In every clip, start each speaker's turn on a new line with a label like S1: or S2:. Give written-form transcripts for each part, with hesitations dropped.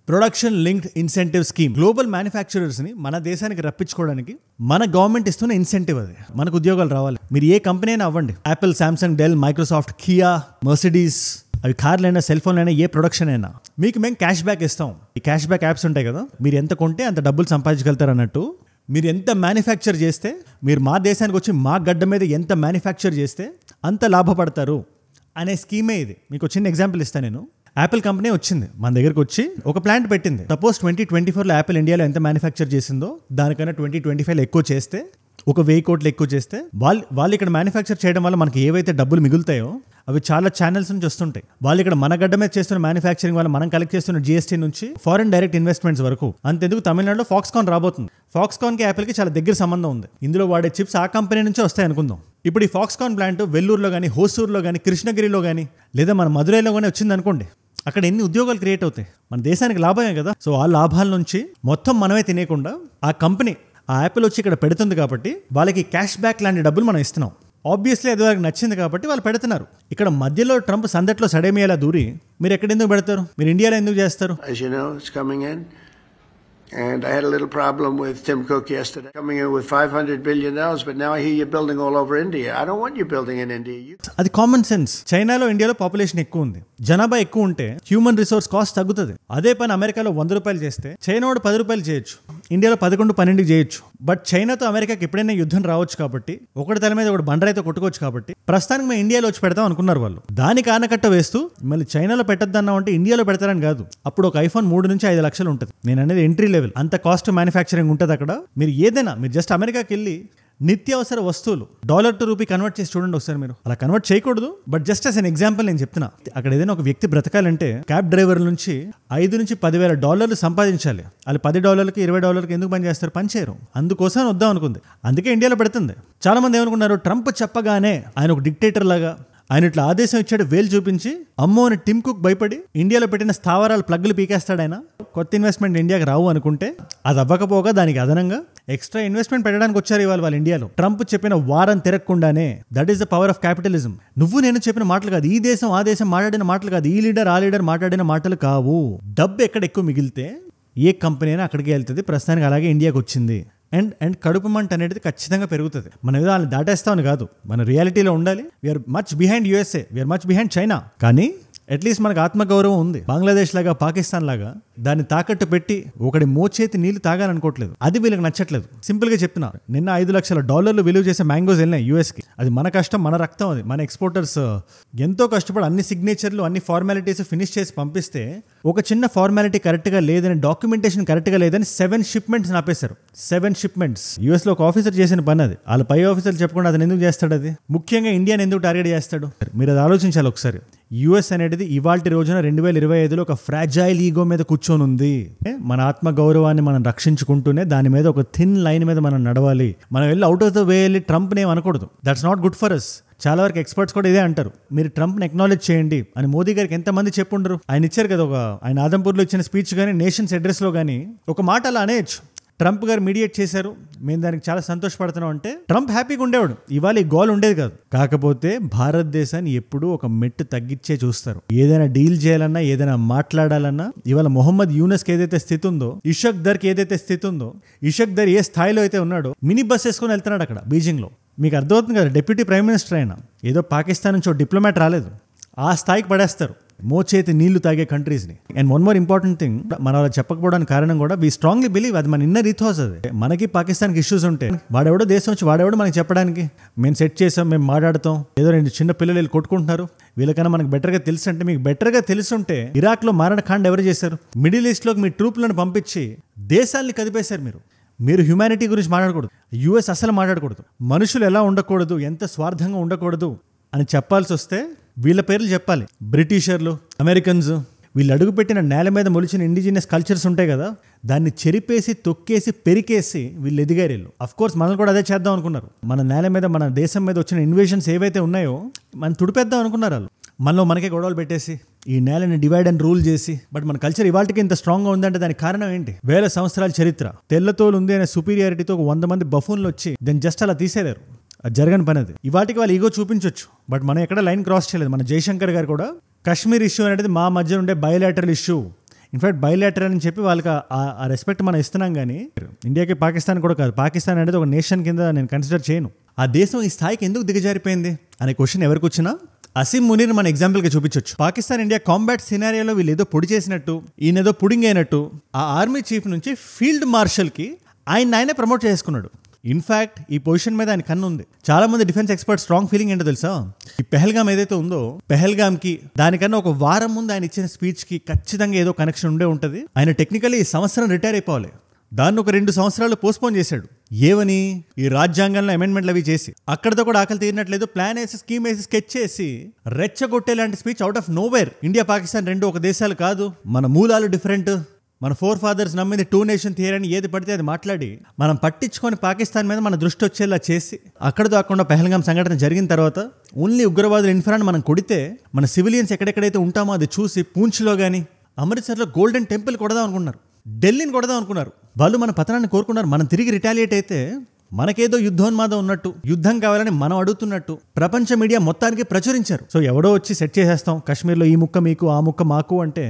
S1: Production linked incentive scheme. Global manufacturers ని మన దేశానికి రప్పించుకోవడానికి మన గవర్నమెంట్ ఇస్తున్న ఇన్సెంటివ్ అది. మనకు ఉద్యోగాలు రావాలి. మీరు ఏ కంపెనీ అయినా అవ్వండి, Apple, Samsung, Dell, Microsoft, Kia, Mercedes, అవి కార్లైనా, సెల్ ఫోన్లైనా, ఏ ప్రొడక్షన్ అయినా మీకు మేము క్యాష్ బ్యాక్ ఇస్తాం. ఈ క్యాష్ బ్యాక్ యాప్స్ ఉంటాయి కదా, మీరు ఎంత కొంటే అంత డబ్బులు సంపాదించగలుగుతారు అన్నట్టు. మీరు ఎంత మ్యానుఫ్యాక్చర్ చేస్తే, మీరు మా దేశానికి వచ్చి మా గడ్డ మీద ఎంత మ్యానుఫ్యాక్చర్ చేస్తే అంత లాభపడతారు అనే స్కీమే ఇది. మీకు చిన్న ఎగ్జాంపుల్ ఇస్తాను నేను. యాపిల్ కంపెనీ వచ్చింది మన దగ్గరకు వచ్చి ఒక ప్లాంట్ పెట్టింది. సపోజ్ 2024లో యాపిల్ ఇండియాలో ఎంత మ్యానుఫ్యాక్చర్ చేసిందో దానికన్నా 2025లో ఎక్కువ చేస్తే, ఒక 1000 కోట్లు ఎక్కువ చేస్తే, వాళ్ళు ఇక్కడ మ్యానుఫ్యాక్చర్ చేయడం వల్ల మనకి ఏవైతే డబ్బులు మిగులుతాయో అవి చాలా ఛానల్స్ నుంచి వస్తుంటాయి. వాళ్ళు ఇక్కడ మన గడ్డ మీద చేస్తున్న మ్యానుఫ్యాక్చరింగ్ వల్ల మనం కలెక్ట్ చేస్తున్న జిఎస్టీ నుంచి ఫారెన్ డైరెక్ట్ ఇన్వెస్ట్మెంట్స్ వరకు. అంతెందుకు, తమిళనాడులో ఫాక్స్కాన్ రాబోతుంది. ఫాక్స్కాన్కి యాపిల్కి చాలా దగ్గర సంబంధం ఉంది. ఇందులో వాడే చిప్స్ ఆ కంపెనీ నుంచే వస్తాయి అనుకుందాం. ఇప్పుడు ఈ ఫాక్స్కాన్ ప్లాంట్ వెల్లూరులో కానీ, హోసూరులో కానీ, కృష్ణగిరిలో కానీ, లేదా మన మధురైలో కానీ వచ్చింది అనుకోండి, అక్కడ ఎన్ని ఉద్యోగాలు క్రియేట్ అవుతాయి, మన దేశానికి లాభమే కదా. సో ఆ లాభాల నుంచి మొత్తం మనమే తినేయకుండా ఆ కంపెనీ, ఆ యాపిల్ వచ్చి ఇక్కడ పెడుతుంది కాబట్టి వాళ్ళకి క్యాష్ బ్యాక్ లాంటి డబ్బులు మనం ఇస్తున్నాం. ఆబ్వియస్లీ అది వాళ్ళకి నచ్చింది కాబట్టి వాళ్ళు పెడుతున్నారు. ఇక్కడ మధ్యలో ట్రంప్ సందట్లో సడేమియాలా దూరి మీరు ఎక్కడ ఎందుకు పెడతారు, మీరు ఇండియాలో ఎందుకు చేస్తారు?
S2: And I had a little problem with Tim Cook yesterday, coming in with $500 billion, but now I hear you're building all over India. I don't want you building in India.
S1: అది కామన్ సెన్స్. చైనాలో, ఇండియాలో population ఎక్కువ ఉంది, జనాభా ఎక్కువ ఉంటే human resource cost తగ్గుతుంది. అదే పని అమెరికాలో 100 రూపాయలు చేస్తే చైనా వాడు 10 రూపాయలు చేయొచ్చు, ఇండియాలో 11-12 చేయొచ్చు. బట్ చైనాతో అమెరికాకి ఎప్పుడైనా యుద్ధం రావచ్చు కాబట్టి, ఒకటి తల మీద ఒకటి బండరైతే కొట్టుకోవచ్చు కాబట్టి ప్రస్తుతానికి మేము ఇండియాలో వచ్చి పెడతాం అనుకున్నారు వాళ్ళు. దానికి ఆనకట్ట వేస్తూ మళ్ళీ చైనాలో పెట్టద్దన్నా అంటే ఇండియాలో పెడతారని కాదు. అప్పుడు ఒక ఐఫోన్ 3 నుంచి 5 లక్షలు ఉంటుంది. నేను అనేది ఎంట్రీ లెవెల్, అంత కాస్ట్ మ్యానుఫ్యాక్చరింగ్ ఉంటుంది అక్కడ. మీరు ఏదైనా, మీరు జస్ట్ అమెరికాకి వెళ్ళి నిత్యావసర వస్తువులు $1 to రూపీ కన్వర్ట్ చేసి చూడండి ఒకసారి. మీరు అలా కన్వర్ట్ చేయకూడదు, but just as an example నేను చెప్తున్నా. అక్కడ ఏదైనా ఒక వ్యక్తి బ్రతకాలంటే క్యాబ్ డ్రైవర్ నుంచి $5,000 నుంచి $10,000 సంపాదించాలి. వాళ్ళు $10కి $20కి ఎందుకు పని చేస్తారు? పని చేయరు. అందుకోసం వద్దాం అనుకుంది, అందుకే ఇండియాలో పెడుతుంది. చాలా మంది ఏమనుకున్నారు, ట్రంప్ చెప్పగానే ఆయన ఒక డిక్టేటర్ లాగా, ఆయన ఇట్లా ఆదేశం ఇచ్చాడు, వేలు చూపించి అమ్మో అని టిమ్ కుక్ భయపడి ఇండియాలో పెట్టిన స్థావరాలు ప్లగ్లు పీకేస్తాడు ఆయన, కొత్త ఇన్వెస్ట్మెంట్ ఇండియాకి రావు అనుకుంటే అది అవ్వకపోగా దానికి అదనంగా ఎక్స్ట్రా ఇన్వెస్ట్మెంట్ పెట్టడానికి వచ్చారు ఇవాళ వాళ్ళు ఇండియాలో. ట్రంప్ చెప్పిన వారం తిరగకుండానే. That is the power of capitalism. నువ్వు నేను చెప్పిన మాటలు కాదు, ఈ దేశం ఆ దేశం మాట్లాడిన మాటలు కాదు, ఈ లీడర్ ఆ లీడర్ మాట్లాడిన మాటలు కావు. డబ్బు ఎక్కడ ఎక్కువ మిగిలితే ఏ కంపెనీ అయినా అక్కడికి వెళ్తుంది. ప్రస్తుతానికి అలాగే ఇండియాకి వచ్చింది. అండ్ కడుపు మంట అనేది ఖచ్చితంగా పెరుగుతుంది. మనం ఏదో వాళ్ళని దాటేస్తామని కాదు, మన రియాలిటీలో ఉండాలి. We're much behind USA, we're much behind China. కానీ అట్లీస్ట్ మనకు ఆత్మగౌరవం ఉంది. బంగ్లాదేశ్ లాగా, పాకిస్తాన్ లాగా దాన్ని తాకట్టు పెట్టి ఒకటి మోచేతి నీళ్లు తాగాలనుకోవట్లేదు. అది వీళ్ళకి నచ్చట్లేదు. సింపుల్ గా చెప్తున్నా, నిన్న $5 లక్షల విలువ చేసే మ్యాంగోస్ వెళ్ళినాయి యూఎస్కి. అది మన కష్టం, మన రక్తం. అది మన ఎక్స్పోర్టర్స్ ఎంతో కష్టపడి అన్ని సిగ్నేచర్లు, అన్ని ఫార్మాలిటీస్ ఫినిష్ చేసి పంపిస్తే ఒక చిన్న ఫార్మాలిటీ కరెక్ట్గా లేదని, డాక్యుమెంటేషన్ కరెక్ట్గా లేదని 7 షిప్మెంట్స్ ఆపేశారు. 7 షిప్మెంట్స్. యూఎస్లో ఒక ఆఫీసర్ చేసిన పని అది. వాళ్ళ పై ఆఫీసర్లు చెప్పకుండా అతను ఎందుకు చేస్తాడు? అది ముఖ్యంగా ఇండియాని ఎందుకు టార్గెట్ చేస్తాడు? మీరు అది ఆలోచించాలి ఒకసారి. యుఎస్ అనేది ఇవాల్టి రోజున 2025లో ఒక ఫ్రాజైల్ ఈగో మీద కూర్చొని ఉంది. మన ఆత్మ గౌరవాన్ని మనం రక్షించుకుంటూనే దాని మీద ఒక థిన్ లైన్ మీద మనం నడవాలి. మనం వెళ్ళి అవుట్ ఆఫ్ ద వే వెళ్ళి ట్రంప్ని ఏమనకూడదు. That's not good for us. చాలా వరకు ఎక్స్పర్ట్స్ కూడా ఇదే అంటారు, మీరు ట్రంప్ని ఎక్నాలెడ్జ్ చేయండి అని. మోదీ గారికి ఎంతమంది చెప్పుండరు? ఆయన ఇచ్చారు కదా, ఆయన ఆదంపూర్లో ఇచ్చిన స్పీచ్ కానీ, నేషన్స్ అడ్రస్లో కానీ ఒక మాట అలా అనేయచ్చు. ట్రంప్ గారు మీడియేట్ చేశారు, మేము దానికి చాలా సంతోషపడుతున్నాం అంటే ట్రంప్ హ్యాపీగా ఉండేవాడు. ఇవాళ ఈ గోల్ ఉండేది కాదు. కాకపోతే భారతదేశాన్ని ఎప్పుడూ ఒక మెట్టు తగ్గించే చూస్తారు. ఏదైనా డీల్ చేయాలన్నా, ఏదైనా మాట్లాడాలన్నా, ఇవాళ మొహమ్మద్ యూనస్కి ఏదైతే స్థితి ఉందో, ఇషక్ దర్కి ఏదైతే స్థితి ఉందో, ఇషక్ దర్ ఏ స్థాయిలో అయితే ఉన్నాడో, మినీ బస్ వేసుకొని వెళ్తున్నాడు అక్కడ బీజింగ్లో. మీకు అర్థమవుతుంది కదా, డిప్యూటీ ప్రైమ్ మినిస్టర్ అయినా, ఏదో పాకిస్తాన్ నుంచి ఒక డిప్లొమాట్ రాలేదు. ఆ స్థాయికి పడేస్తారు మోచేతి నీళ్లు తాగే కంట్రీస్ని. And one more important thing, మనం అలా చెప్పకపోవడానికి కారణం కూడా వీ స్ట్రాంగ్లీ బిలీవ్, అది మన ఇన్నర్ ఇథోస్. అది మనకి పాకిస్తాన్కి ఇష్యూస్ ఉంటే వాడెవడో దేశం వచ్చి వాడెవడో మనకి చెప్పడానికి మేము సెట్ చేసాం, మేము మాట్లాడతాం, ఏదో 2 చిన్న పిల్లలు వెళ్ళి కొట్టుకుంటున్నారు, వీళ్ళకన్నా మనకు బెటర్గా తెలుసు అంటే, మీకు బెటర్గా తెలుసుంటే ఇరాక్లో మారణకాండ ఎవరు చేశారు? మిడిల్ ఈస్ట్లోకి మీ ట్రూప్లను పంపించి దేశాల్ని కదిపేశారు. మీరు హ్యుమానిటీ గురించి మాట్లాడకూడదు. యుఎస్ అసలు మాట్లాడకూడదు. మనుషులు ఎలా ఉండకూడదు, ఎంత స్వార్థంగా ఉండకూడదు అని చెప్పాల్సి వస్తే వీళ్ళ పేర్లు చెప్పాలి. బ్రిటిషర్లు, అమెరికన్స్, వీళ్ళు అడుగుపెట్టిన నేల మీద మొలిచిన ఇండిజినియస్ కల్చర్స్ ఉంటాయి కదా, దాన్ని చెరిపేసి, తొక్కేసి, పెరికేసి వీళ్ళు ఎదిగారు. వీళ్ళు అఫ్కోర్స్ మనల్ని కూడా అదే చేద్దాం అనుకున్నారు. మన నేల మీద, మన దేశం మీద వచ్చిన ఇన్వేషన్స్ ఏవైతే ఉన్నాయో మనం తుడిపేద్దాం అనుకున్నారు వాళ్ళు. మనలో మనకే గొడవలు పెట్టేసి ఈ నేలని డివైడ్ అండ్ రూల్ చేసి. బట్ మన కల్చర్ ఇవాళకి ఇంత స్ట్రాంగ్గా ఉందంటే దానికి కారణం ఏంటి? 1000 సంవత్సరాల చరిత్ర. తెల్లతోలు ఉంది అనే సుపీరియారిటీతో 100 మంది బఫూన్లు వచ్చి దాన్ని జస్ట్ అలా తీసేదారు. అది జరగని పని. అది ఇవాటికి వాళ్ళు ఈగో చూపించవచ్చు, బట్ మనం ఎక్కడ లైన్ క్రాస్ చేయలేదు. మన జయశంకర్ గారు కూడా కశ్మీర్ ఇష్యూ అనేది మా మధ్య ఉండే బయోలాటరల్ ఇష్యూ, ఇన్ఫాక్ట్ బైలాటరల్ అని చెప్పి వాళ్ళకి ఆ రెస్పెక్ట్ మనం ఇస్తున్నాం, కానీ ఇండియాకి పాకిస్తాన్ కూడా కాదు. పాకిస్తాన్ అనేది ఒక నేషన్ కింద నేను కన్సిడర్ చేయను. ఆ దేశం ఈ స్థాయికి ఎందుకు దిగజారిపోయింది అనే క్వశ్చన్ ఎవరికి వచ్చినా అసీం మునీర్ మన ఎగ్జాంపుల్గా చూపించవచ్చు. పాకిస్తాన్ ఇండియా కాంబాట్ సినారియోలో వీళ్ళు ఏదో పొడి చేసినట్టు, ఈయనేదో పుడింగ్ అయినట్టు ఆ ఆర్మీ చీఫ్ నుంచి ఫీల్డ్ మార్షల్కి ఆయనే ప్రమోట్ చేసుకున్నాడు. ఇన్ఫాక్ట్ ఈ పొజిషన్ మీద ఆయన కన్ను ఉంది. చాలా మంది డిఫెన్స్ ఎక్స్పర్ట్ స్ట్రాంగ్ ఫీలింగ్ ఏంటో తెలుసా, ఈ పెహల్గామ్ ఏదైతే ఉందో పెహల్గామ్కి దానికన్నా ఒక వారం ముందు ఆయన ఇచ్చిన స్పీచ్కి ఖచ్చితంగా ఏదో కనెక్షన్ ఉండే ఉంటుంది. ఆయన టెక్నికల్లీ ఈ సంవత్సరం రిటైర్ అయిపోవాలి, దాన్ని ఒక 2 సంవత్సరాలు పోస్ట్పోన్ చేశాడు. ఏవని, ఈ రాజ్యాంగంలో అమెండ్మెంట్లు అవి చేసి అక్కడితో కూడా ఆకలి తీరినట్లేదు, ప్లాన్ వేసి స్కీమ్ వేసి స్కెచ్ చేసి రెచ్చగొట్టే లాంటి speech out of nowhere. India Pakistan రెండు ఒక దేశాలు కాదు, మన మూలాలు డిఫరెంట్, మన ఫోర్ ఫాదర్స్ నమ్మింది 2 నేషన్ థియరీ అని ఏది పడితే అది మాట్లాడి మనం పట్టించుకొని పాకిస్తాన్ మీద మన దృష్టి వచ్చేలా చేసి అక్కడ దాకుండా పెహల్గాం సంఘటన జరిగిన తర్వాత ఓన్లీ ఉగ్రవాదుల ఇన్ఫ్రాని మనం కొడితే మన సివిలియన్స్ ఎక్కడెక్కడైతే ఉంటామో అది చూసి పూంచ్లో కానీ అమృత్సర్లో గోల్డెన్ టెంపుల్ కొడదాం అనుకున్నారు, ఢిల్లీని కొడదాం అనుకున్నారు. వాళ్ళు మన పతనాన్ని కోరుకున్నారు. మనం తిరిగి రిటాలియేట్ అయితే మనకేదో యుద్ధోన్మాదం ఉన్నట్టు, యుద్ధం కావాలని మనం అడుగుతున్నట్టు ప్రపంచ మీడియా మొత్తానికి ప్రచురించారు. సో ఎవడో వచ్చి సెట్ చేసేస్తాం, కాశ్మీర్లో ఈ ముక్క మీకు ఆ ముక్క మాకు అంటే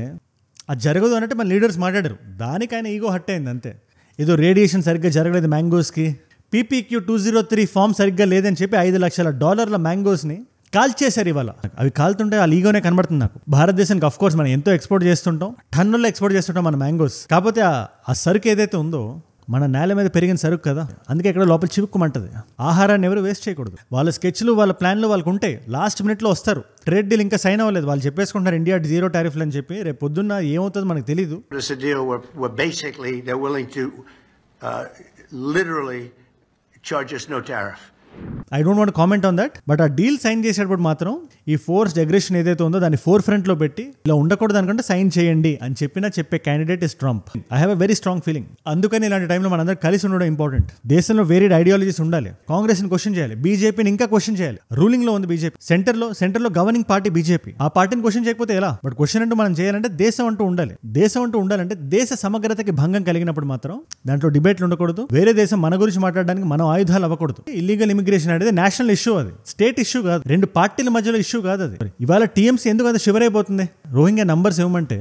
S1: అది జరగదు అన్నట్టు మన లీడర్స్ మాట్లాడారు. దానికైనా ఈగో హట్ అయింది అంతే. ఏదో రేడియేషన్ సరిగ్గా జరగలేదు మ్యాంగోస్కి, PPQ 203 ఫామ్ సరిగ్గా లేదని చెప్పి $5 లక్షల మ్యాంగోస్ని కాల్చేశారు ఇవాళ. అవి కాలుతుంటే ఆ ఈగోనే కనబడుతుంది నాకు. భారతదేశానికి అఫ్ కోర్స్ మనం ఎంతో ఎక్స్పోర్ట్ చేస్తుంటాం, టన్నుల్లో ఎక్స్పోర్ట్ చేస్తుంటాం మన మ్యాంగోస్. కాకపోతే ఆ సరుకు ఏదైతే ఉందో మన నేల మీద పెరిగిన సరుకు కదా, అందుకే ఇక్కడ లోపల చివుక్కుమంటది. ఆహారాన్ని ఎవరు వేస్ట్ చేయకూడదు. వాళ్ళ స్కెచ్లు వాళ్ళ ప్లాన్లు వాళ్ళకు ఉంటాయి, లాస్ట్ మినిట్లో వస్తారు. ట్రేడ్ డీల్ ఇంకా సైన్ అవ్వలేదు, వాళ్ళు చెప్పేసుకుంటారు ఇండియా 0 టారిఫ్లు అని చెప్పి. రేపు పొద్దున్న ఏమవుతుందో మనకు తెలీదు. I don't want comment on that. But ఆ డీల్ సైన్ చేసేటప్పుడు మాత్రం ఈ ఫోర్స్డ్ అగ్రెషన్ ఏదైతే ఉందో దాన్ని ఫోర్ ఫ్రంట్ లో పెట్టి ఇలా ఉండకూడదు అనుకుంటే సైన్ చేయండి అని చెప్పే candidate is Trump. I have a very strong feeling. అందుకని ఇలాంటి టైంలో మనందరూ కలిసి ఉండడం ఇంపార్టెంట్. దేశంలో వేరియడ్ ఐడియాలజీస్ ఉండాలి. కాంగ్రెస్ ని క్వశ్చన్ చేయాలి, బీజేపీని ఇంకా క్వశ్చన్ చేయాలి. రూలింగ్ లో ఉంది బీజేపీ, సెంటర్ లో గవర్నింగ్ పార్టీ బీజేపీ. ఆ పార్టీని క్వశ్చన్ చేయకపోతే ఎలా? బట్ క్వశ్చన్ అంటూ మనం చేయాలంటే దేశం అంటూ ఉండాలి. దేశం అంటూ ఉండాలంటే దేశ సమగ్రతకి భంగం కలిగినప్పుడు మాత్రం దాంట్లో డిబేట్లు ఉండకూడదు. వేరే దేశం మన గురించి మాట్లాడడానికి మనం ఆయుధాలు అవ్వకూడదు. ఇల్లీగల్ ఇమిగ్రేషన్ అనేది నేషనల్ ఇష్యూ, అది స్టేట్ ఇష్యూ కాదు, 2 పార్టీల మధ్యలో ఇష్యూ కాదు అది. ఇవాళ టీఎంసీ ఎందుకు అది షివర్ అయిపోతుంది? రోహింగ్యా నంబర్స్ ఇవ్వమంటే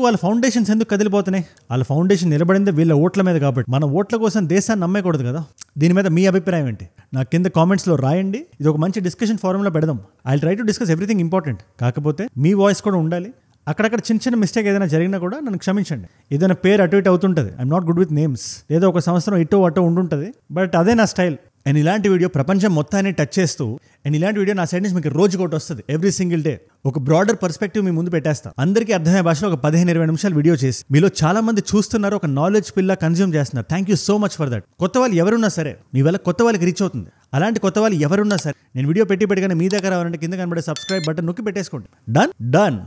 S1: వాళ్ళ ఫౌండేషన్స్ ఎందుకు కదిలిపోతున్నాయి? వాళ్ళ ఫౌండేషన్ నిలబడిందే వీళ్ళ ఓట్ల మీద కాబట్టి. మన ఓట్ల కోసం దేశాన్ని నమ్మకూడదు కదా. దీని మీద మీ అభిప్రాయం ఏంటి? నాకు కింద కామెంట్స్ లో రాయండి. ఇది ఒక మంచి డిస్కషన్ ఫోరం లో పెడదాం. I try to discuss everything important. కాకపోతే మీ వాయిస్ కూడా ఉండాలి. అక్కడక్కడ చిన్న మిస్టేక్ ఏదైనా జరిగినా కూడా నన్ను క్షమించండి. ఏదైనా పేరు అటు ఇటు అవుతుంటుంది. I'm not good with names. ఏదో ఒక సంవత్సరం ఇటో అటో ఉంటుంటుంది, బట్ అదే నా స్టైల్. అండ్ ఇలాంటి వీడియో ప్రపంచం మొత్తాన్ని టచ్ చేస్తూ, అండ్ ఇలాంటి వీడియో నా సైడ్ నుంచి మీకు రోజుకి ఒకటి వస్తుంది. ఎవ్రీ సింగిల్ డే ఒక బ్రాడర్ పర్స్పెక్టివ్ మీ ముందు పెట్టేస్తా. అందరికీ అర్థమయ్యే భాషలో ఒక 15-20 నిమిషాలు వీడియో చేసి మీలో చాలా మంది చూస్తున్నారు, ఒక నాలెడ్జ్ పిల్ల కన్జ్యూమ్ చేస్తున్నారు. Thank you so much for that. కొత్త వాళ్ళు ఎవరున్నా సరే మీ వల్ల కొత్త వాళ్ళకి రీచ్ అవుతుంది. అలాంటి కొత్త వాళ్ళు ఎవరున్నా సరే నేను వీడియో పెట్టిగానే మీ దగ్గర రావాలంటే కింద కనబడే సబ్స్క్రైబ్ బటన్ నొక్కి పెట్టేసుకోండి. డన్.